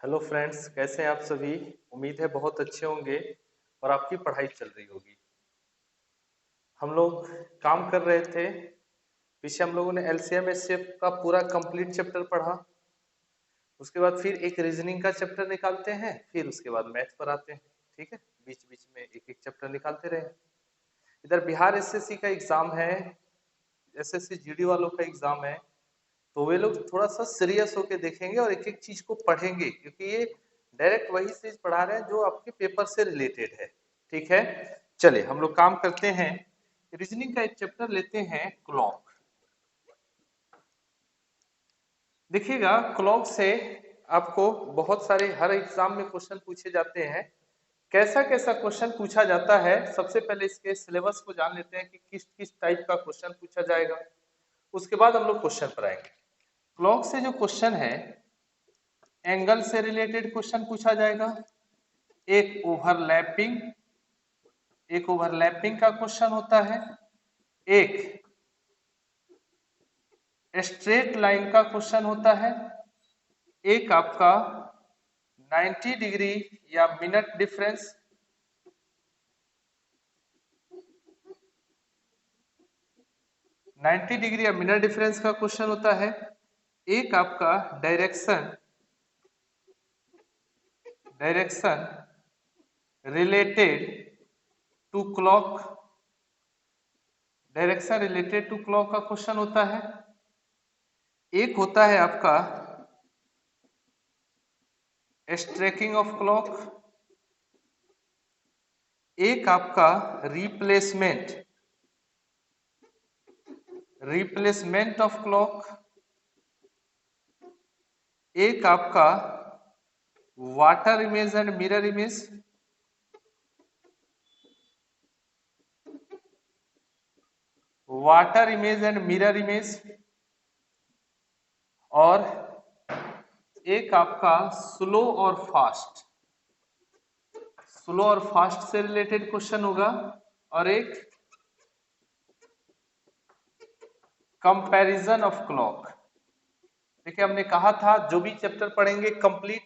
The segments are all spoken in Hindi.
हेलो फ्रेंड्स, कैसे हैं आप सभी। उम्मीद है बहुत अच्छे होंगे और आपकी पढ़ाई चल रही होगी। हम लोग काम कर रहे थे। पीछे हम लोगों ने एलसीएम एचसीएफ का पूरा कंप्लीट चैप्टर पढ़ा। उसके बाद फिर एक रीजनिंग का चैप्टर निकालते हैं, फिर उसके बाद मैथ पर आते हैं। ठीक है, बीच बीच में एक एक चैप्टर निकालते रहे। इधर बिहार एसएससी का एग्जाम है, एसएससी जीडी वालों का एग्जाम है। तो वे लोग थोड़ा सा सीरियस होके देखेंगे और एक एक चीज को पढ़ेंगे, क्योंकि ये डायरेक्ट वही चीज पढ़ा रहे हैं जो आपके पेपर से रिलेटेड है। ठीक है, चलिए हम लोग काम करते हैं। रीजनिंग का एक चैप्टर लेते हैं, क्लॉक। देखिएगा, क्लॉक से आपको बहुत सारे हर एग्जाम में क्वेश्चन पूछे जाते हैं। कैसा कैसा क्वेश्चन पूछा जाता है, सबसे पहले इसके सिलेबस को जान लेते हैं कि किस किस टाइप का क्वेश्चन पूछा जाएगा। उसके बाद हम लोग क्वेश्चन पर आएंगे। क्लॉक से जो क्वेश्चन है, एंगल से रिलेटेड क्वेश्चन पूछा जाएगा। एक ओवरलैपिंग का क्वेश्चन होता है। एक स्ट्रेट लाइन का क्वेश्चन होता है। एक आपका 90 डिग्री या मिनट डिफरेंस, 90 डिग्री या मिनट डिफरेंस का क्वेश्चन होता है। एक आपका direction direction related to clock, direction related to clock का क्वेश्चन होता है। एक होता है आपका स्ट्रेकिंग ऑफ क्लॉक। एक आपका रिप्लेसमेंट रिप्लेसमेंट ऑफ क्लॉक। एक आपका water image and mirror image. Water image and mirror image. और एक आपका स्लो और फास्ट से रिलेटेड क्वेश्चन होगा। और एक कंपैरिजन ऑफ क्लॉक। देखिए, हमने कहा था जो भी चैप्टर पढ़ेंगे कंप्लीट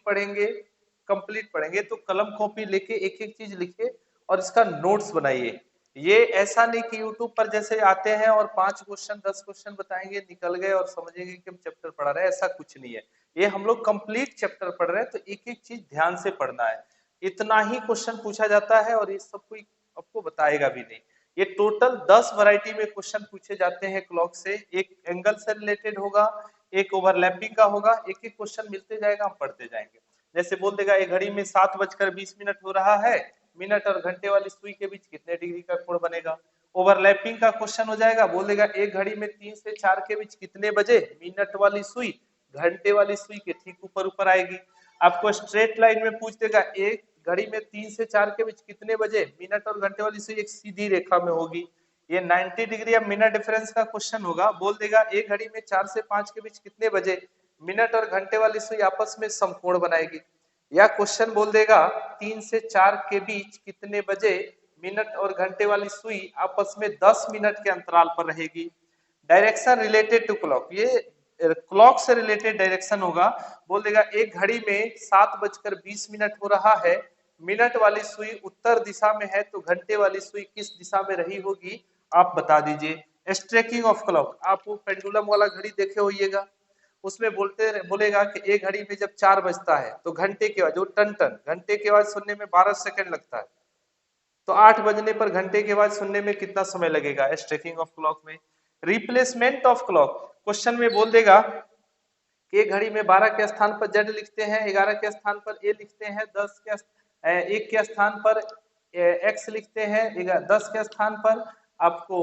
पढ़ेंगे तो कलम कॉपी लेके एक एक चीज लिखिए और इसका नोट्स बनाइए। ये ऐसा नहीं कि यूट्यूब पर जैसे आते हैं और 5 क्वेश्चन 10 क्वेश्चन बताएंगे, निकल गए और समझेंगे कि हम चैप्टर पढ़ा रहे हैं। ऐसा कुछ नहीं है। ये हम लोग कंप्लीट चैप्टर पढ़ रहे हैं, तो एक एक चीज ध्यान से पढ़ना है। इतना ही क्वेश्चन पूछा जाता है और ये सब कोई आपको बताएगा भी नहीं। ये टोटल 10 वैरायटी में क्वेश्चन पूछे जाते हैं क्लॉक से। एक एंगल से रिलेटेड होगा, एक ओवरलैपिंग का होगा। एक एक क्वेश्चन मिलते जाएगा, हम पढ़ते जाएंगे। जैसे बोल देगा एक घड़ी में 7:20 हो रहा है, मिनट और घंटे वाली सुई के बीच कितने डिग्री का कोण बनेगा। ओवरलैपिंग का क्वेश्चन हो जाएगा, बोल देगा एक घड़ी में 3 से 4 के बीच कितने बजे मिनट वाली सुई घंटे वाली सुई के ठीक ऊपर ऊपर आएगी। आपको स्ट्रेट लाइन में पूछ देगा एक घड़ी में 3 से 4 के बीच कितने बजे मिनट और घंटे वाली सुई एक सीधी रेखा में होगी। ये 90 डिग्री या मिनट डिफरेंस का क्वेश्चन होगा, बोल देगा एक घड़ी में 4 से 5 के बीच कितने बजे मिनट और घंटे वाली सुई आपस में समकोण बनाएगी। या क्वेश्चन बोल देगा 3 से 4 के बीच कितने बजे मिनट और घंटे वाली सुई आपस में 10 मिनट के अंतराल पर रहेगी। डायरेक्शन रिलेटेड टू क्लॉक, ये क्लॉक से रिलेटेड डायरेक्शन होगा। बोल देगा एक घड़ी में 7:20 हो रहा है, मिनट वाली सुई उत्तर दिशा में है, तो घंटे वाली सुई किस दिशा में रही होगी आप बता दीजिए। स्ट्रेकिंग ऑफ क्लॉक, आप वो पेंडुलम वाला घड़ी देखे होइएगा, उसमें बोलेगा कि एक घड़ी में जब 4 बजता है तो घंटे के बाद जो टन टन घंटे के बाद सुनने में 12 सेकंड लगता है, तो 8 बजने पर घंटे के बाद सुनने में कितना समय लगेगा स्ट्रेकिंग ऑफ क्लॉक में। रिप्लेसमेंट ऑफ क्लॉक क्वेश्चन में बोल देगा कि एक घड़ी में 12 के स्थान पर जेड लिखते हैं, 11 के स्थान पर ए लिखते हैं, 1 के स्थान पर एक्स लिखते हैं, 10 के स्थान पर आपको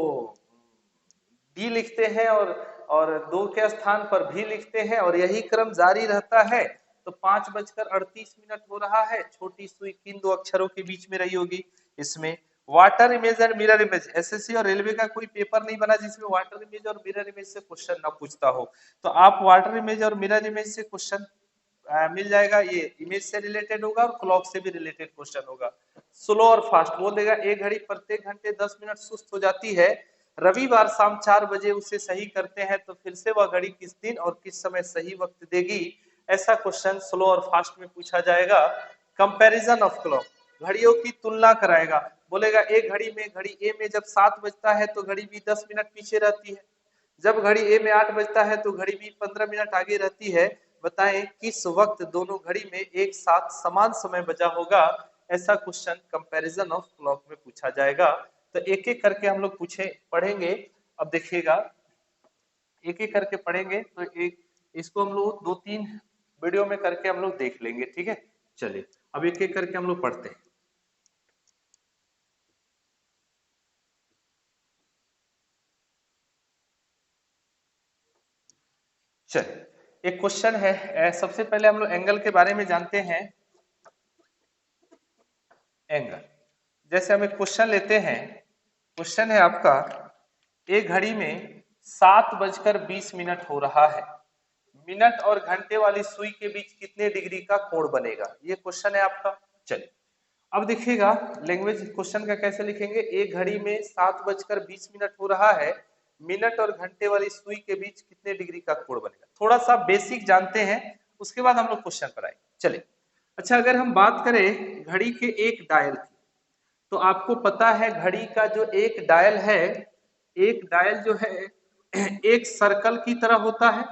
डी लिखते हैं, और 2 के स्थान पर भी लिखते हैं, और यही क्रम जारी रहता है। तो 5:38 हो रहा है, छोटी सुई किन दो अक्षरों के बीच में रही होगी इसमें। Water image and mirror image, SSC और रेलवे का कोई पेपर नहीं बना जिसमें वाटर इमेज और मिरर इमेज से क्वेश्चन ना पूछता हो। तो आप वाटर इमेज और मिरर इमेज से क्वेश्चन मिल जाएगा। ये इमेज से रिलेटेड होगा और क्लॉक से भी रिलेटेड क्वेश्चन होगा। स्लो और फास्ट बोल देगा एक घड़ी प्रत्येक घंटे 10 मिनट सुस्त हो जाती है, रविवार शाम 4 बजे उसे सही करते हैं, तो फिर से वह घड़ी किस दिन और किस समय सही वक्त देगी। ऐसा क्वेश्चन स्लो और फास्ट में पूछा जाएगा। कंपैरिजन ऑफ क्लॉक, घड़ियों की तुलना कराएगा, बोलेगा एक घड़ी में, घड़ी ए में जब 7 बजता है तो घड़ी बी 10 मिनट पीछे रहती है, जब घड़ी ए में 8 बजता है तो घड़ी बी 15 मिनट आगे रहती है, बताएं किस वक्त दोनों घड़ी में एक साथ समान समय बजा होगा। ऐसा क्वेश्चन कंपैरिजन ऑफ क्लॉक में पूछा जाएगा। तो एक एक करके हम लोग पूछे पढ़ेंगे। अब देखिएगा, एक एक करके पढ़ेंगे तो एक इसको हम लोग 2-3 वीडियो में करके हम लोग देख लेंगे, ठीक है। चलिए अब एक एक करके हम लोग पढ़ते हैं। चलिए एक क्वेश्चन है, सबसे पहले हम लोग एंगल के बारे में जानते हैं। एंगल, जैसे हम एक क्वेश्चन लेते हैं, क्वेश्चन है आपका, एक घड़ी में 7:20 हो रहा है, मिनट और घंटे वाली सुई के बीच कितने डिग्री का कोण बनेगा, ये क्वेश्चन है आपका। चलिए अब देखिएगा लैंग्वेज क्वेश्चन का कैसे लिखेंगे। एक घड़ी में 7:20 हो रहा है, मिनट और घंटे वाली सुई के बीच कितने डिग्री का कोण बनेगा। थोड़ा सा बेसिक जानते हैं, उसके बाद हम लोग क्वेश्चन पर आएंगे। चलिए अच्छा, अगर हम बात करें घड़ी के एक डायल की, तो आपको पता है घड़ी का जो एक डायल है, एक डायल जो है एक सर्कल की तरह होता है।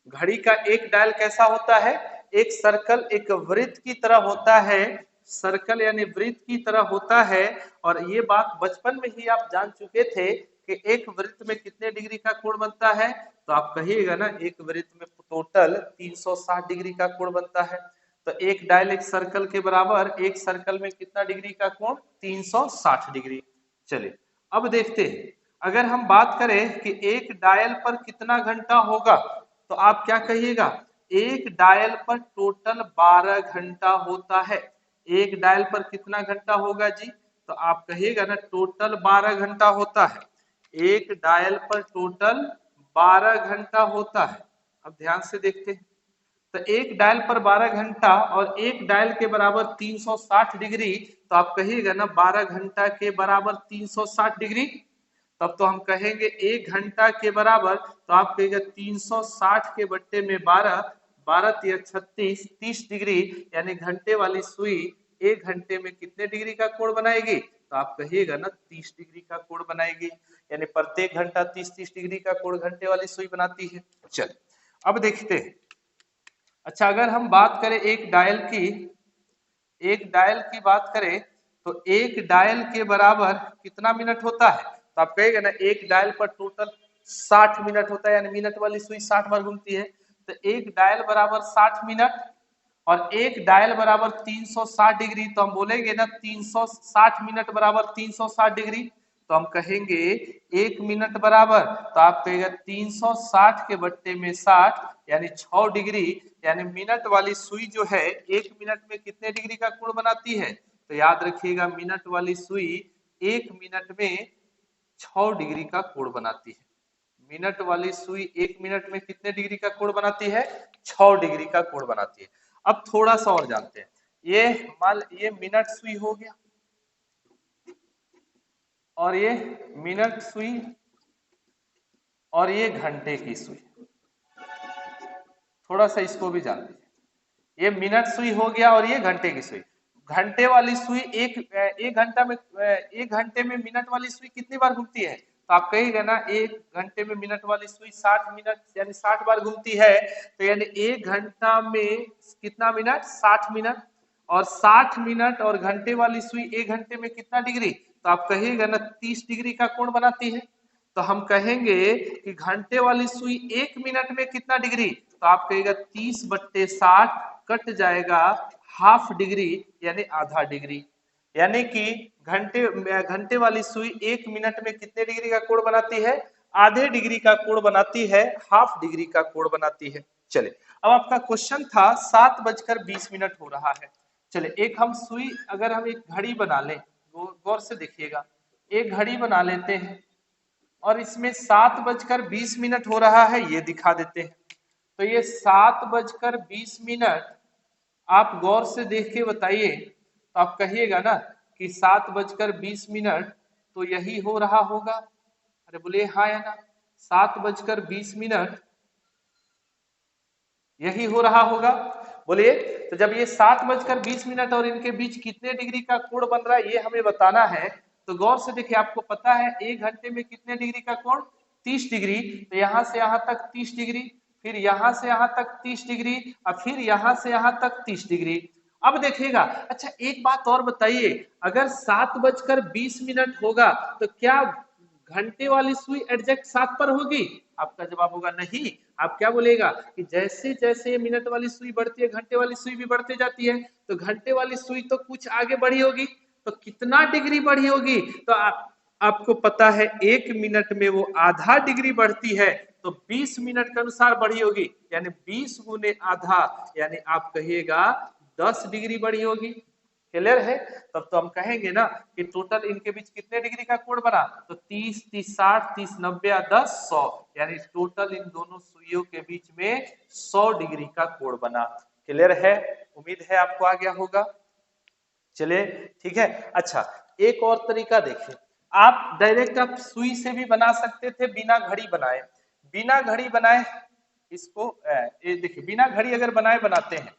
घड़ी का एक डायल कैसा होता है, एक सर्कल, एक वृत्त की तरह होता है। सर्कल यानी वृत्त की तरह होता है। और ये बात बचपन में ही आप जान चुके थे कि एक वृत्त में कितने डिग्री का कोण बनता है, तो आप कहिएगा ना एक वृत्त में टोटल 360 डिग्री का कोण बनता है। तो एक डायल एक सर्कल के बराबर, एक सर्कल में कितना डिग्री का कोण, 360 डिग्री। चलिए अब देखते हैं, अगर हम बात करें कि एक डायल पर कितना घंटा होगा, तो आप क्या कहिएगा, एक डायल पर टोटल 12 घंटा होता है। एक डायल पर कितना घंटा होगा जी, तो आप कहिएगा ना टोटल 12 घंटा होता है। एक डायल पर टोटल 12 घंटा होता है। अब ध्यान से देखते हैं, तो एक डायल पर 12 घंटा और एक डायल के बराबर 360 डिग्री, तो आप कहिएगा ना 12 घंटा के बराबर 360 डिग्री। तब तो हम कहेंगे एक घंटा के बराबर, तो आप कहेगा 360 के बट्टे में 12, 12 या 36, 30 डिग्री, यानी घंटे वाली सुई एक घंटे में कितने डिग्री का कोण बनाएगी, तो आप कहिएगा ना 30 डिग्री का कोण बनाएगी। यानी प्रत्येक घंटा 30-30 डिग्री का कोण घंटे वाली सुई बनाती है। चल अब देखते हैं, अच्छा अगर हम बात करें एक डायल की, एक डायल की बात करें, तो एक डायल के बराबर कितना मिनट होता है, तो आप कहेंगे ना एक डायल पर टोटल 60 मिनट होता है, यानी मिनट वाली सुई 60 बार घूमती है। तो एक डायल बराबर 60 मिनट और एक डायल बराबर 360 डिग्री, तो हम बोलेंगे ना 360 मिनट बराबर 360 डिग्री। तो हम कहेंगे एक मिनट बराबर, तो आप कहेगा 360 के बट्टे में 60, यानी 6 डिग्री। यानी मिनट वाली सुई जो है एक मिनट में कितने डिग्री का कोण बनाती है, तो याद रखिएगा मिनट वाली सुई एक मिनट में 6 डिग्री का कोण बनाती है। मिनट वाली सुई एक मिनट में कितने डिग्री का कोण बनाती है, 6 डिग्री का कोण बनाती है। अब थोड़ा सा और जानते हैं, ये मान ये मिनट सुई हो गया और ये मिनट सुई और ये घंटे की सुई, थोड़ा सा इसको भी जान लीजिए। ये मिनट सुई हो गया और ये घंटे की सुई। घंटे वाली सुई एक घंटा में, एक घंटे में मिनट वाली सुई कितनी बार घूमती है, तो आप कहिएगा ना एक घंटे में मिनट वाली सुई 60 मिनट यानी 60 बार घूमती है। तो यानी एक घंटा में कितना मिनट, 60 मिनट। और 60 मिनट और घंटे वाली सुई एक घंटे में कितना डिग्री, तो आप कहिएगा ना 30 डिग्री का कोण बनाती है। तो हम कहेंगे कि घंटे वाली सुई एक मिनट में कितना डिग्री, तो आप कहेगा 30/60 कट जाएगा हाफ डिग्री, यानी आधा डिग्री। यानी कि घंटे वाली सुई एक मिनट में कितने डिग्री का कोण बनाती है, आधे डिग्री का कोण बनाती है, हाफ डिग्री का कोण बनाती है। चलिए अब आपका क्वेश्चन था 7:20 हो रहा है। चलिए एक हम सुई, अगर हम एक घड़ी बना लें, गौर से देखिएगा, एक घड़ी बना लेते हैं और इसमें 7:20 हो रहा है, ये दिखा देते हैं। तो ये 7:20, आप गौर से देख के बताइए, तो आप कहिएगा ना कि 7:20 तो यही हो रहा होगा। अरे बोलिए हाँ या ना, 7:20 यही हो रहा होगा। बोलिए, तो जब ये 7:20 और इनके बीच कितने डिग्री का कोण बन रहा है ये हमें बताना है। तो गौर से देखिए, आपको पता है 1 घंटे में कितने डिग्री का कोण, 30 डिग्री। तो यहां से यहां तक 30 डिग्री, फिर यहां से यहां तक 30 डिग्री, और फिर यहां से यहां तक 30 डिग्री। अब देखिएगा, अच्छा एक बात और बताइए, अगर 7:20 होगा तो क्या घंटे वाली सुई एग्जैक्ट 7 पर होगी? आपका जवाब होगा नहीं। आप क्या बोलेगा कि जैसे जैसे ये मिनट वाली सुई बढ़ती है घंटे वाली सुई भी बढ़ती जाती है, तो घंटे वाली सुई तो कुछ आगे बढ़ी होगी, तो कितना डिग्री बढ़ी होगी? तो आपको पता है 1 मिनट में वो आधा डिग्री बढ़ती है, तो 20 मिनट के अनुसार बढ़ी होगी, यानी 20 गुने आधा, यानी आप कहिएगा 10 डिग्री बढ़ी होगी। क्लियर है? तब तो हम कहेंगे ना कि टोटल इनके बीच कितने डिग्री का कोण बना, तो 30, 30, 60, 30, 90, 10, 100, यानी टोटल इन दोनों सुइयों के बीच में 100 डिग्री का कोण बना। क्लियर है? उम्मीद है आपको आ गया होगा। चलिए ठीक है। अच्छा, एक और तरीका देखिए, आप डायरेक्ट आप सुई से भी बना सकते थे बिना घड़ी बनाए। बिना घड़ी बनाए इसको ये देखिए, बिना घड़ी अगर बनाते हैं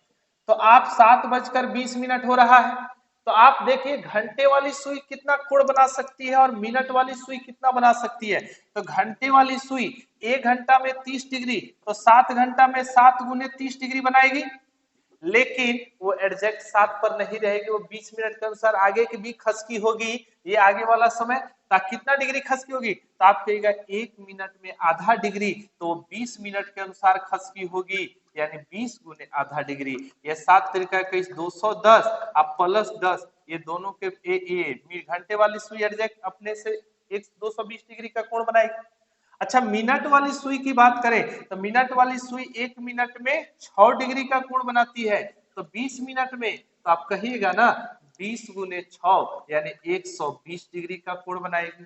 तो आप 7:20 हो रहा है, तो आप देखिए घंटे वाली सुई कितना कोण बना सकती है और मिनट वाली सुई कितना बना सकती है। तो घंटे वाली सुई 1 घंटा में 30 डिग्री, तो 7 घंटा में 7 गुने 30 डिग्री बनाएगी, लेकिन वो एग्जैक्ट 7 पर नहीं रहेगी, वो 20 मिनट के अनुसार आगे की भी खसकी होगी। ये आगे वाला समय कितना डिग्री खसकी होगी, तो आप कहिएगा 1 मिनट में आधा डिग्री, तो 20 मिनट के अनुसार खसकी होगी, यानी 20 गुने आधा डिग्री। ये 7 तरीका 21, 210 आप प्लस 10, ये दोनों के ये घंटे वाली सुई एग्जैक्ट अपने से 220 डिग्री का कोण बनाएगी। अच्छा, मिनट वाली सुई की बात करें तो मिनट वाली सुई 1 मिनट में 6 डिग्री का कोण बनाती है, तो 20 मिनट में तो आप कहिएगा ना 20 गुने 6, यानी 120 डिग्री का कोण बनाएगी।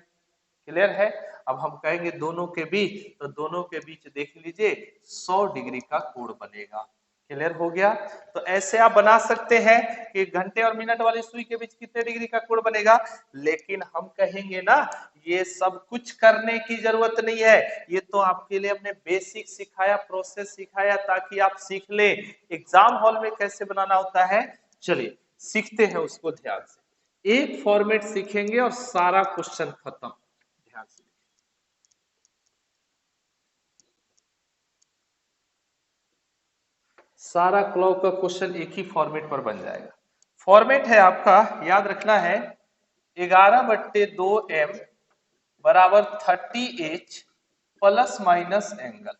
क्लियर है? अब हम कहेंगे दोनों के बीच, तो दोनों के बीच देख लीजिए 100 डिग्री का कोण बनेगा। क्लियर हो गया? तो ऐसे आप बना सकते हैं कि घंटे और मिनट वाली सुई के बीच कितने डिग्री का कोण बनेगा। लेकिन हम कहेंगे ना ये सब कुछ करने की जरूरत नहीं है, ये तो आपके लिए हमने बेसिक सिखाया, प्रोसेस सिखाया, ताकि आप सीख ले एग्जाम हॉल में कैसे बनाना होता है। चलिए सीखते हैं उसको ध्यान से। एक फॉर्मेट सीखेंगे और सारा क्वेश्चन खत्म। ध्यान से सारा क्लॉक का क्वेश्चन एक ही फॉर्मेट पर बन जाएगा। फॉर्मेट है आपका, याद रखना है, 11/2m बराबर 30h प्लस माइनस एंगल।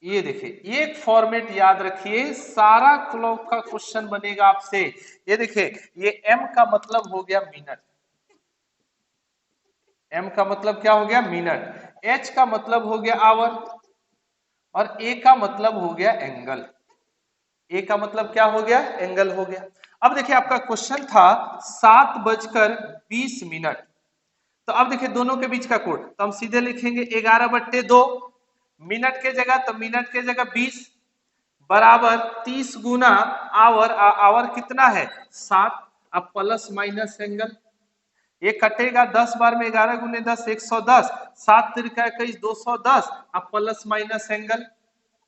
ये देखिए, एक फॉर्मेट याद रखिए, सारा क्लॉक का क्वेश्चन बनेगा आपसे। ये देखिए, ये m का मतलब हो गया मिनट, m का मतलब क्या हो गया मिनट, h का मतलब हो गया आवर, और a का मतलब हो गया एंगल। ए का मतलब क्या हो गया, एंगल हो गया। अब देखिए आपका क्वेश्चन था 7:20, तो अब देखिए दोनों के बीच का कोण, तो हम सीधे लिखेंगे 11/2, मिनट के जगह तो मिनट के जगह 20 बराबर 30 गुना आवर, आवर कितना है 7, अब प्लस माइनस एंगल, ये कटेगा 10 बार में, 11 गुने 10 110, 7 तिरका 21 210, अब प्लस माइनस एंगल।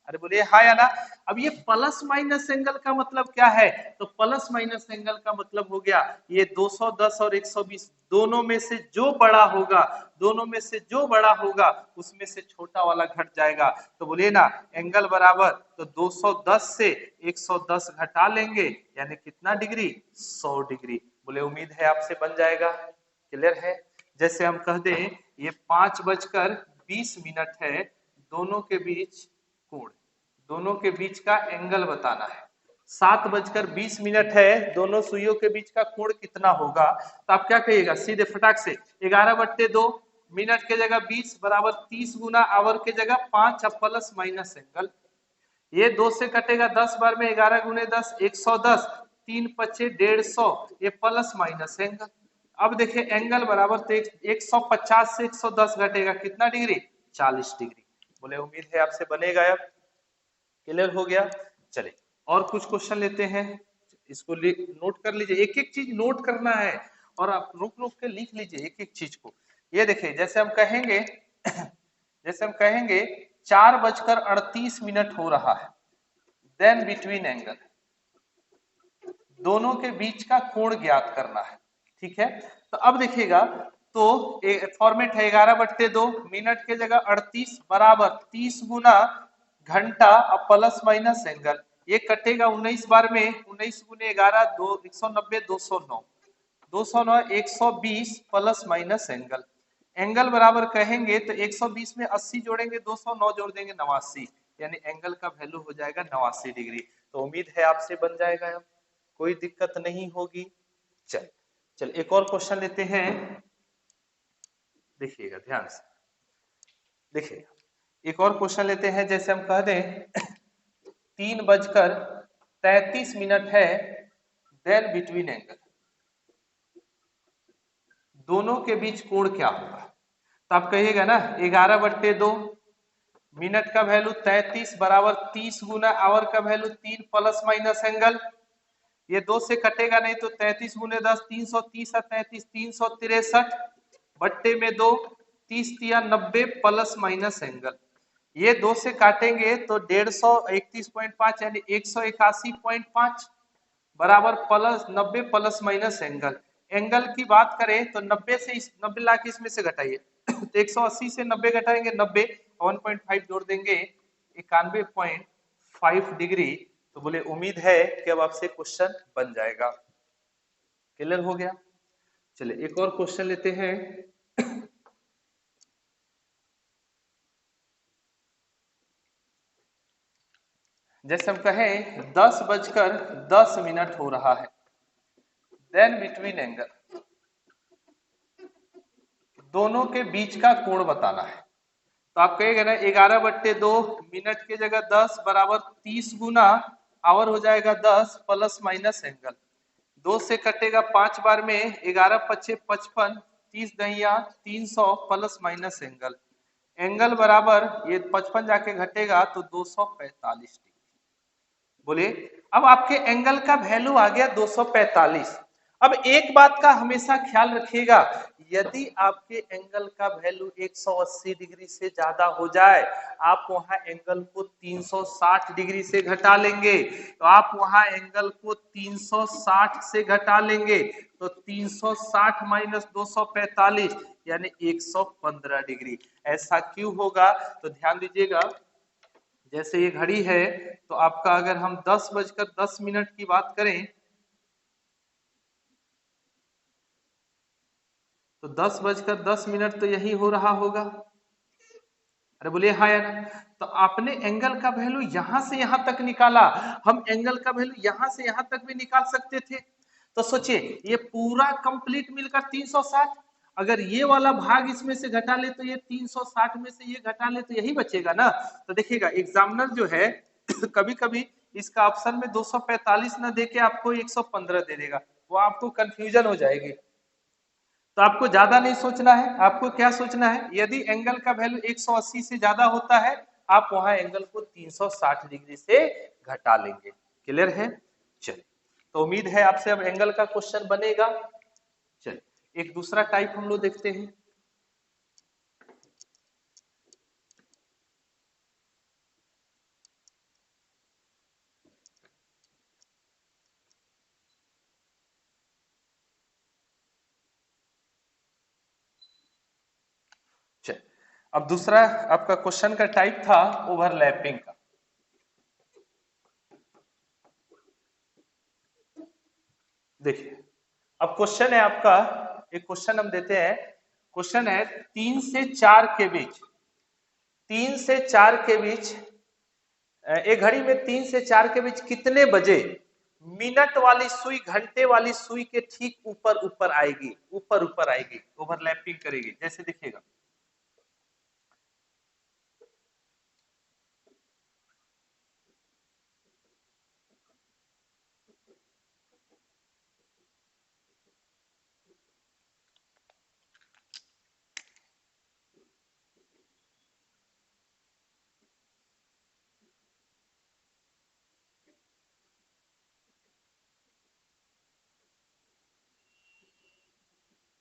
अरे बोलिए हाँ या ना। अब ये प्लस माइनस एंगल का मतलब क्या है, तो प्लस माइनस एंगल का मतलब हो गया ये 210 और 120 दोनों में से जो बड़ा होगा, दोनों में से जो बड़ा होगा उसमें से छोटा वाला घट जाएगा। तो बोलिए ना एंगल बराबर, तो 210 से 110 घटा लेंगे, यानी कितना डिग्री 100 डिग्री। बोले उम्मीद है आपसे बन जाएगा। क्लियर है? जैसे हम कह दें ये 5:20 है, दोनों के बीच कोण, दोनों के बीच का एंगल बताना है। 7:20 है, दोनों सुइयों के बीच का कोण कितना होगा, तो आप क्या कहिएगा सीधे फटाक से 11/2, मिनट के जगह 20 बराबर 30 गुना आवर के जगह 5, अब प्लस माइनस एंगल, ये 2 से कटेगा 10 बार में, 11 गुने 10 110, 3 पचे 150, ये प्लस माइनस एंगल। अब देखिए एंगल बराबर, तो 150 से 110 घटेगा कितना डिग्री 40 डिग्री। बोले उम्मीद है आपसे बनेगा। अब क्लियर हो गया। चलिए और कुछ क्वेश्चन लेते हैं, इसको नोट कर लीजिए, एक एक चीज नोट करना है और आप रुक रुक के लिख लीजिए एक एक चीज को। ये देखिए जैसे हम कहेंगे 4:38 हो रहा है, देन बिटवीन एंगल, दोनों के बीच का कोण ज्ञात करना है। ठीक है, तो अब देखिएगा, तो फॉर्मेट है 11/2, मिनट के जगह 38 बराबर 30 गुना घंटा अब प्लस माइनस एंगल, ये कटेगा 19 बार में, 19 गुने 11 2 190 209 209 120 प्लस माइनस एंगल, एंगल बराबर कहेंगे तो 120 में 80 जोड़ेंगे 209 जोड़ देंगे 89, यानी एंगल का वैल्यू हो जाएगा 89 डिग्री। तो उम्मीद है आपसे बन जाएगा, अब कोई दिक्कत नहीं होगी। चल चल एक और क्वेश्चन लेते हैं, देखिएगा ध्यान से, देखिएगा एक और क्वेश्चन लेते हैं। जैसे हम कह दें 3:33 है, देन बिटवीन एंगल, दोनों के बीच कोण क्या होगा? तो आप कहिएगा ना 11/2, मिनट का वैल्यू 33 बराबर 30 गुना आवर का वैल्यू 3 प्लस माइनस एंगल, ये 2 से कटेगा नहीं तो 33 गुने 10 330 है, 33 363 बट्टे में 2 30 तिया 90 प्लस माइनस एंगल, ये 2 से काटेंगे तो 131.5 यानी 181.5 बराबर plus 90 plus minus angle, angle की बात करें तो 90 से 90 लाख इसमें से घटाइए तो 180 से 90 घटाएंगे 90, 1.5 जोड़ देंगे 91.5 डिग्री। तो बोले उम्मीद है कि अब आपसे क्वेश्चन बन जाएगा। क्लियर हो गया? चलिए एक और क्वेश्चन लेते हैं। जैसे हम कहें 10:10 हो रहा है, देन बिटवीन एंगल, दोनों के बीच का कोण बताना है। तो आप कहेंगे ना 11/2, मिनट की जगह 10 बराबर 30 गुना आवर हो जाएगा 10 प्लस माइनस एंगल, 2 से कटेगा 5 बार में, 11×5 = 55, 30 Dahiya 300 plus minus angle, angle बराबर ये 55 जाके घटेगा तो 245 डिग्री। बोलिए अब आपके एंगल का वैल्यू आ गया 245। अब एक बात का हमेशा ख्याल रखिएगा, यदि आपके एंगल का वैल्यू 180 डिग्री से ज्यादा हो जाए, आप वहां एंगल को 360 डिग्री से घटा लेंगे, तो आप वहां एंगल को 360 से घटा लेंगे तो 360 माइनस 245 यानी 115 डिग्री। ऐसा क्यों होगा? तो ध्यान दीजिएगा, जैसे ये घड़ी है तो आपका अगर हम 10:10 की बात करें तो 10:10 तो यही हो रहा होगा। अरे बोलिए हाँ या ना? तो आपने एंगल का वैल्यू यहां से यहां तक निकाला, हम एंगल का वैल्यू यहां से यहां तक भी निकाल सकते थे। तो सोचिए ये पूरा कंप्लीट मिलकर 360, अगर ये वाला भाग इसमें से घटा ले तो ये 360 में से ये घटा ले तो यही बचेगा ना। तो देखिएगा एग्जामिनर जो है कभी कभी इसका ऑप्शन में 245 ना देके आपको 115 दे देगा, वो आपको कंफ्यूजन हो जाएगी। तो आपको ज्यादा नहीं सोचना है, आपको क्या सोचना है, यदि एंगल का वैल्यू 180 से ज्यादा होता है, आप वहां एंगल को 360 डिग्री से घटा लेंगे। क्लियर है? चलिए, तो उम्मीद है आपसे अब एंगल का क्वेश्चन बनेगा। चलिए एक दूसरा टाइप हम लोग देखते हैं। चलिए अब दूसरा आपका क्वेश्चन का टाइप था ओवरलैपिंग का। देखिए अब क्वेश्चन है आपका, एक क्वेश्चन हम देते हैं, क्वेश्चन है 3 से 4 के बीच, 3 से 4 के बीच एक घड़ी में 3 से 4 के बीच कितने बजे मिनट वाली सुई घंटे वाली सुई के ठीक ऊपर ऊपर आएगी, ऊपर ऊपर आएगी, ओवरलैपिंग करेगी। जैसे देखिएगा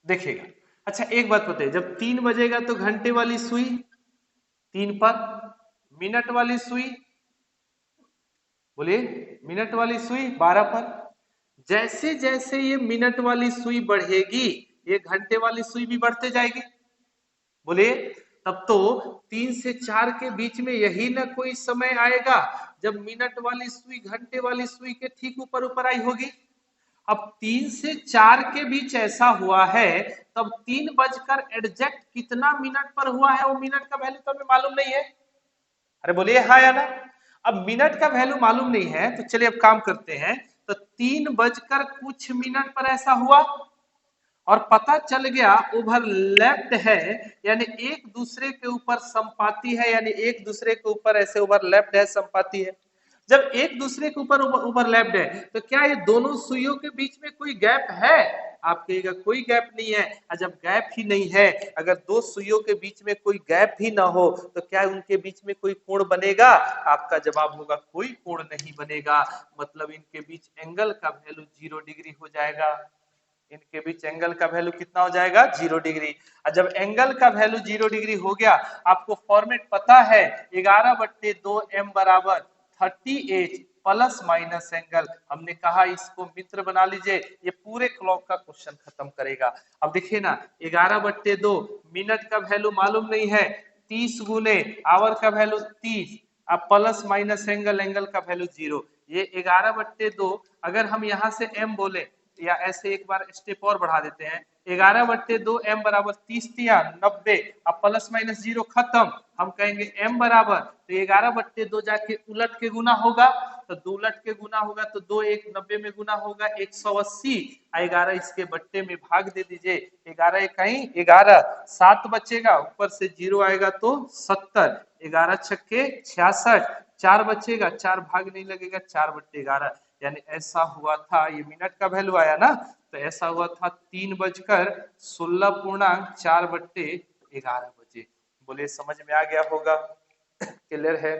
देखिएगा। अच्छा एक बात बताइए, जब 3 बजेगा तो घंटे वाली सुई 3 पर, मिनट वाली सुई बोलिए मिनट वाली सुई 12 पर। जैसे जैसे ये मिनट वाली सुई बढ़ेगी ये घंटे वाली सुई भी बढ़ते जाएगी। बोलिए तब तो 3 से 4 के बीच में यही ना कोई समय आएगा जब मिनट वाली सुई घंटे वाली सुई के ठीक ऊपर ऊपर आई होगी। अब 3 से 4 के बीच ऐसा हुआ है तब 3 बजकर एग्जैक्ट कितना मिनट पर हुआ है वो मिनट का वैल्यू तो हमें मालूम नहीं है। अरे बोलिए हाँ या ना। अब मिनट का वैल्यू मालूम नहीं है तो चलिए अब काम करते हैं। तो 3 बजकर कुछ मिनट पर ऐसा हुआ और पता चल गया ओवरलैप्ड है यानी एक दूसरे के ऊपर संपाती है यानी एक दूसरे के ऊपर ऐसे ओवरलैप्ड है संपाती है। जब एक दूसरे के ऊपर ओवरलैप्ड है तो क्या ये दोनों सुइयों के बीच में कोई गैप है? आप कहिएगा कोई गैप नहीं है। और जब गैप ही नहीं है अगर दो सुइयों के बीच में कोई गैप ही ना हो तो क्या उनके बीच में कोई कोण बनेगा? आपका जवाब होगा कोई कोण नहीं बनेगा। मतलब इनके बीच एंगल का वैल्यू 0 डिग्री हो जाएगा। इनके बीच एंगल का वैल्यू कितना हो जाएगा? 0 डिग्री। और जब एंगल का वैल्यू 0 डिग्री हो गया आपको फॉर्मेट पता है 11/2 m बराबर 30h प्लस माइनस एंगल। हमने कहा इसको मित्र बना लीजिए ये पूरे क्लॉक का क्वेश्चन खत्म करेगा। अब देखिए ना 11/2 मिनट का वैल्यू मालूम नहीं है 30 गुने आवर का वैल्यू 30 अब प्लस माइनस एंगल एंगल का वैल्यू 0। ये 11/2 अगर हम यहाँ से m बोले या ऐसे एक बार स्टेप और बढ़ा देते हैं 11/2 m बराबर 30 या 90 अब प्लस माइनस 0 खत्म। हम कहेंगे m बराबर तो 11/2 जाके उलट के गुना होगा तो 2 उलट के गुना होगा तो 2 1 90 में गुना होगा 180 11 इसके बट्टे में भाग दे दीजिए 11 कहीं 11 7 बचेगा ऊपर से 0 आएगा तो 70 11 छक्के 66 4 बचेगा 4 भाग नहीं लगेगा 4/11 यानी ऐसा हुआ था। ये मिनट का वैल्यू आया ना तो ऐसा हुआ था 3:16.4/11 बजे। बोले समझ में आ गया होगा? क्लियर है?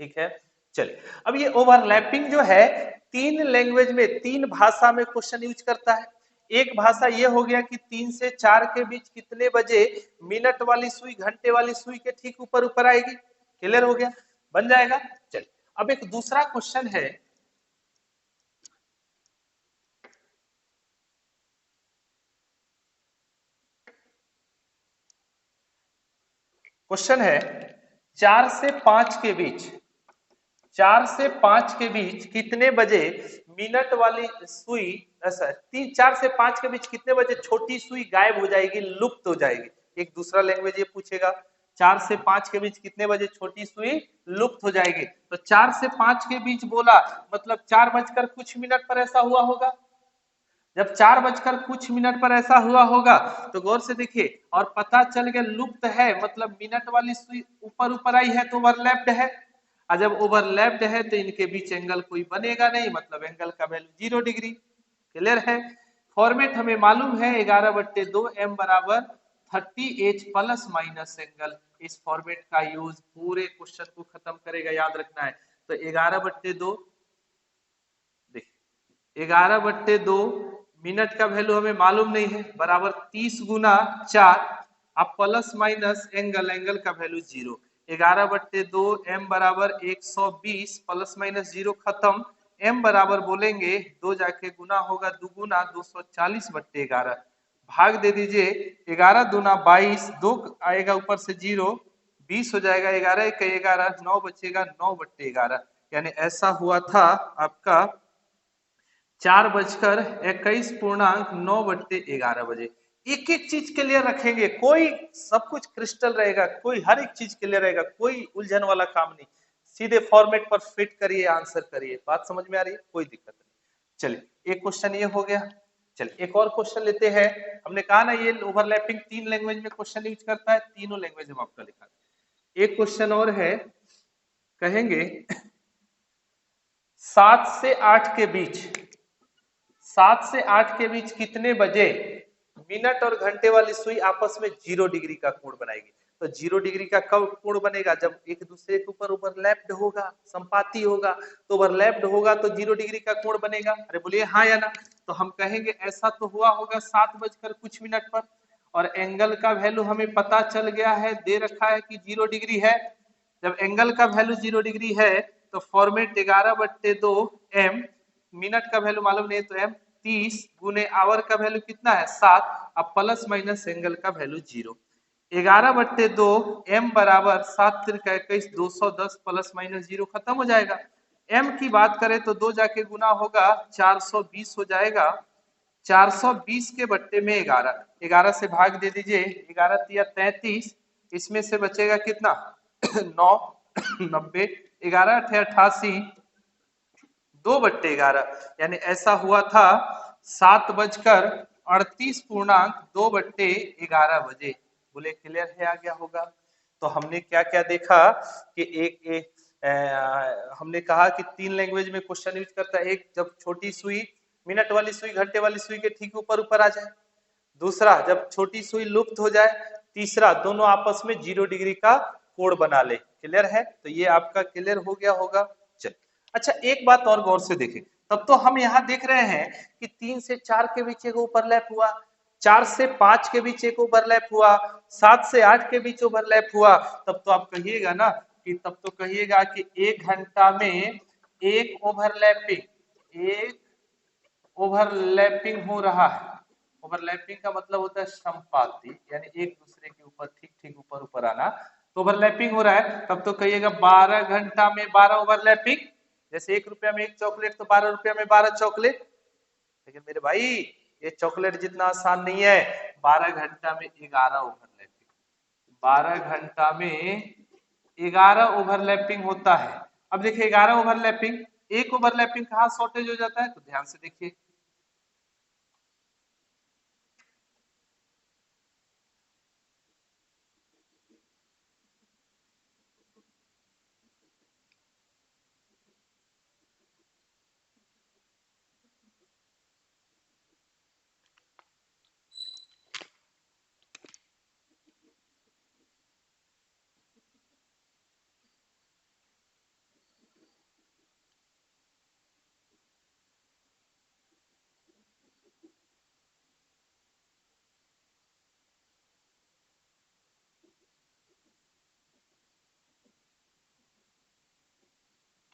ठीक है चलिए अब ये ओवरलैपिंग जो है 3 लैंग्वेज में 3 भाषा में क्वेश्चन यूज करता है। एक भाषा ये हो गया कि 3 से 4 के बीच कितने बजे मिनट वाली सुई घंटे वाली सुई के ठीक ऊपर ऊपर आएगी। क्लियर हो गया? बन जाएगा। चलिए अब एक दूसरा क्वेश्चन है। क्वेश्चन है 4 से 5 के बीच 4 से 5 के बीच कितने बजे मिनट वाली सुई 4 से 5 के बीच कितने बजे छोटी सुई गायब हो जाएगी लुप्त हो जाएगी। एक दूसरा लैंग्वेज ये पूछेगा 4 से 5 के बीच कितने बजे छोटी सुई लुप्त हो जाएगी। तो 4 से 5 के बीच बोला मतलब 4 बजकर कुछ मिनट पर ऐसा हुआ होगा। जब 4 बजकर कुछ मिनट पर ऐसा हुआ होगा तो गौर से देखिए और पता चल गया लुप्त है मतलब मिनट वाली सुई ऊपर ऊपर आई है तो ओवरलैप्ड है। और जब ओवरलैप्ड है तो इनके बीच एंगल कोई बनेगा नहीं मतलब एंगल का वैल्यू 0 डिग्री। क्लियर है? फॉर्मेट हमें मालूम है 11/2 m बराबर 30h प्लस माइनस एंगल। इस फॉर्मेट का यूज पूरे क्वेश्चन को खत्म करेगा याद रखना है। तो 11/2 देखिए 11/2 मिनट का वैल्यू हमें मालूम नहीं है बराबर 30 गुना 4 अब प्लस माइनस एंगल एंगल का वैल्यू 0 11/2 m बराबर 120 प्लस माइनस 0 खत्म m बराबर बोलेंगे 2 जाके गुना होगा दुगुना 240/11 भाग दे दीजिए 11 दूना 22 2 आएगा ऊपर से 0 20 हो जाएगा 11 1 11 9 बचेगा 9/11 यानी ऐसा हुआ था आपका 4:21.9 बजे। एक एक चीज क्लियर रखेंगे कोई सब कुछ क्रिस्टल रहेगा कोई हर एक चीज क्लियर रहेगा कोई उलझन वाला काम नहीं। सीधे फॉर्मेट पर फिट करिए आंसर करिए। बात समझ में आ रही है? कोई दिक्कत नहीं। चलिए एक क्वेश्चन ये हो गया। चलिए एक और क्वेश्चन लेते हैं। हमने कहा ना ये ओवरलैपिंग 3 लैंग्वेज में क्वेश्चन यूज करता है तीनों लैंग्वेज हम आपका लिखा। एक क्वेश्चन और है कहेंगे 7 से 8 के बीच 7 से 8 के बीच कितने बजे मिनट और घंटे वाली सुई आपस में 0 डिग्री का कोण बनाएगी। तो 0 डिग्री का कब कोण बनेगा? जब एक दूसरे के ऊपर ओवरलैप्ड होगा संपाती होगा तो ओवरलैप्ड होगा तो 0 डिग्री का कोण बनेगा। अरे बोलिए हाँ या ना। तो हम कहेंगे ऐसा तो हुआ होगा 7 बजकर कुछ मिनट पर और एंगल का वैल्यू हमें पता चल गया है दे रखा है कि 0 डिग्री है। जब एंगल का वैल्यू 0 डिग्री है तो फॉर्मेट 11/2 m, मिनट का वैल्यू मालूम नहीं तो m 30 गुने आवर का वैल्यू कितना है 7, अब प्लस माइनस एंगल का वैल्यू 0। 11/2 m बराबर 7 तिरका 21, 210 प्लस माइनस 0 खत्म हो जाएगा। m की बात करें तो 2 जाके गुना होगा 420 हो जाएगा। 420 के बट्टे में 11, 11 से भाग दे दीजिए, 11 तिया 33, इसमें से बचेगा कितना 9, 90, 11 अठे 88, 2/11, यानी ऐसा हुआ था 7:38.2/11 बोले क्लियर है आ गया होगा। तो हमने क्या क्या देखा कि हमने कहा कि 3 लैंग्वेज में क्वेश्चन यूज करता है। एक, जब छोटी सुई मिनट वाली सुई घंटे वाली सुई के ठीक ऊपर ऊपर आ जाए। दूसरा, जब छोटी सुई लुप्त हो जाए। तीसरा, दोनों आपस में 0 डिग्री का कोण बना ले। क्लियर है? तो ये आपका क्लियर हो गया होगा। चल, अच्छा एक बात और गौर से देखें। तब तो हम यहाँ देख रहे हैं कि 3 से 4 के बीच एक ओवरलैप हुआ, 4 से 5 के बीच एक ओवरलैप हुआ, 7 से 8 के बीच ओवरलैप हुआ। तब तो आप कहिएगा ना कि तब तो कहिएगा कि 1 घंटा में एक ओवरलैपिंग हो रहा है। ओवरलैपिंग का मतलब होता है संपाती, यानी एक दूसरे के ऊपर ठीक ठीक ऊपर ऊपर आना। तो ओवरलैपिंग हो रहा है, तब तो कहिएगा 12 घंटा में 12 ओवरलैपिंग। जैसे 1 रुपया में 1 चॉकलेट, तो 12 रुपया में 12 चॉकलेट। लेकिन मेरे भाई ये चॉकलेट जितना आसान नहीं है। 12 घंटा में 11 ओवरलैपिंग, 12 घंटा में 11 ओवरलैपिंग होता है। अब देखिए 11 ओवरलैपिंग, एक ओवरलैपिंग कहाँ शॉर्टेज हो जाता है, तो ध्यान से देखिए।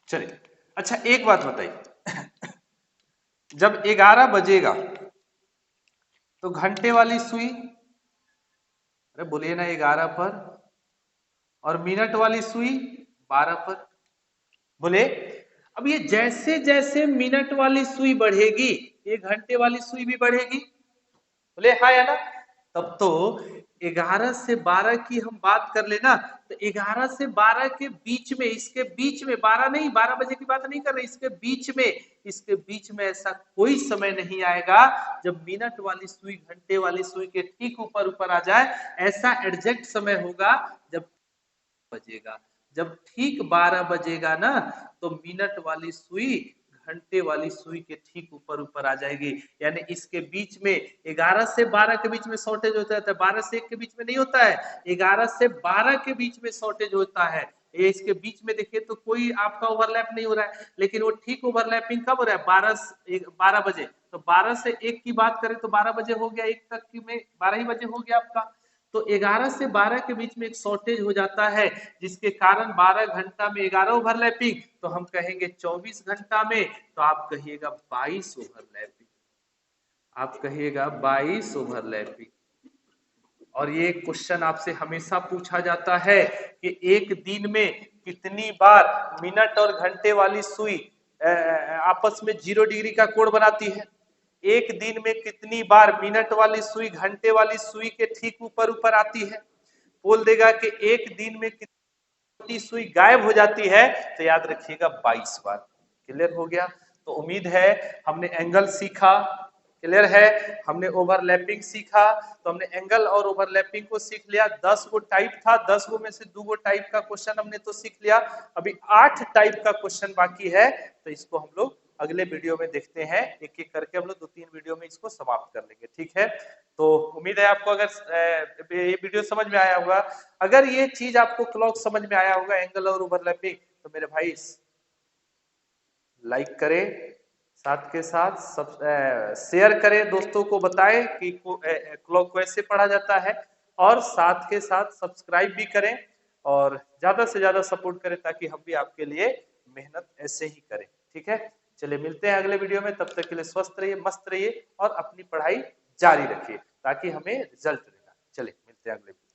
चलिए, अच्छा एक बात बताइए, जब 11 बजेगा तो घंटे वाली सुई, अरे बोलिए ना 11 पर, और मिनट वाली सुई 12 पर। बोले अब ये जैसे जैसे मिनट वाली सुई बढ़ेगी, ये घंटे वाली सुई भी बढ़ेगी। बोले हाँ या ना? तब तो 11 से 12 की हम बात कर लेना, तो 11 से 12 के बीच में, इसके बीच में, 12 नहीं, 12 बजे की बात नहीं कर रहे, इसके बीच में ऐसा कोई समय नहीं आएगा जब मिनट वाली सुई घंटे वाली सुई के ठीक ऊपर ऊपर आ जाए। ऐसा एग्जैक्ट समय होगा जब बजेगा, जब ठीक 12 बजेगा ना, तो मिनट वाली सुई घंटे वाली सुई के ठीक ऊपर ऊपर आ जाएगी। यानी इसके बीच में 11 से 12 के बीच में शॉर्टेज होता है, 12 से 1 के बीच में नहीं होता है, 11 से 12 के बीच में शॉर्टेज होता है। ये इसके बीच में देखिए तो कोई आपका ओवरलैप नहीं हो रहा है, लेकिन वो ठीक ओवरलैपिंग कब हो रहा है, 12 बजे। तो 12 से 1 की बात करें तो 12 बजे हो गया, 1 तक की में 12 ही बजे हो गया आपका। तो 11 से 12 के बीच में एक शॉर्टेज हो जाता है, जिसके कारण 12 घंटा में 11 ओवरलैपिंग, तो हम कहेंगे 24 घंटा में, तो आप कहिएगा 22 ओवरलैपिंग, आप कहिएगा 22 ओवरलैपिंग। और ये क्वेश्चन आपसे हमेशा पूछा जाता है कि एक दिन में कितनी बार मिनट और घंटे वाली सुई आपस में 0 डिग्री का कोण बनाती है। एक दिन में कितनी बार मिनट वाली सुई घंटे वाली सुई के ठीक ऊपर ऊपर आती है। बोल देगा कि एक दिन में कितनी सुई गायब हो जाती है, तो याद रखिएगा 22 बार। क्लियर हो गया? तो उम्मीद है हमने एंगल सीखा, क्लियर है, हमने ओवरलैपिंग सीखा। तो हमने एंगल और ओवरलैपिंग को सीख लिया। 10 गो टाइप था, 10 गो में से 2 गो टाइप का क्वेश्चन हमने तो सीख लिया। अभी 8 टाइप का क्वेश्चन बाकी है, तो इसको हम लोग अगले वीडियो में देखते हैं। एक एक करके हम लोग 2-3 वीडियो में इसको समाप्त कर लेंगे, ठीक है? तो उम्मीद है आपको अगर ये वीडियो समझ में आया होगा, अगर ये चीज आपको क्लॉक समझ में आया होगा, एंगल और ओवरलैपिंग, तो मेरे भाई लाइक करें, साथ के साथ सब शेयर करें, दोस्तों को बताएं कि क्लॉक कैसे पढ़ा जाता है, और साथ के साथ सब्सक्राइब भी करें और ज्यादा से ज्यादा सपोर्ट करें, ताकि हम भी आपके लिए मेहनत ऐसे ही करें। ठीक है, चलिए मिलते हैं अगले वीडियो में, तब तक के लिए स्वस्थ रहिए, मस्त रहिए और अपनी पढ़ाई जारी रखिए ताकि हमें रिजल्ट देना। चलिए मिलते हैं अगले वीडियो।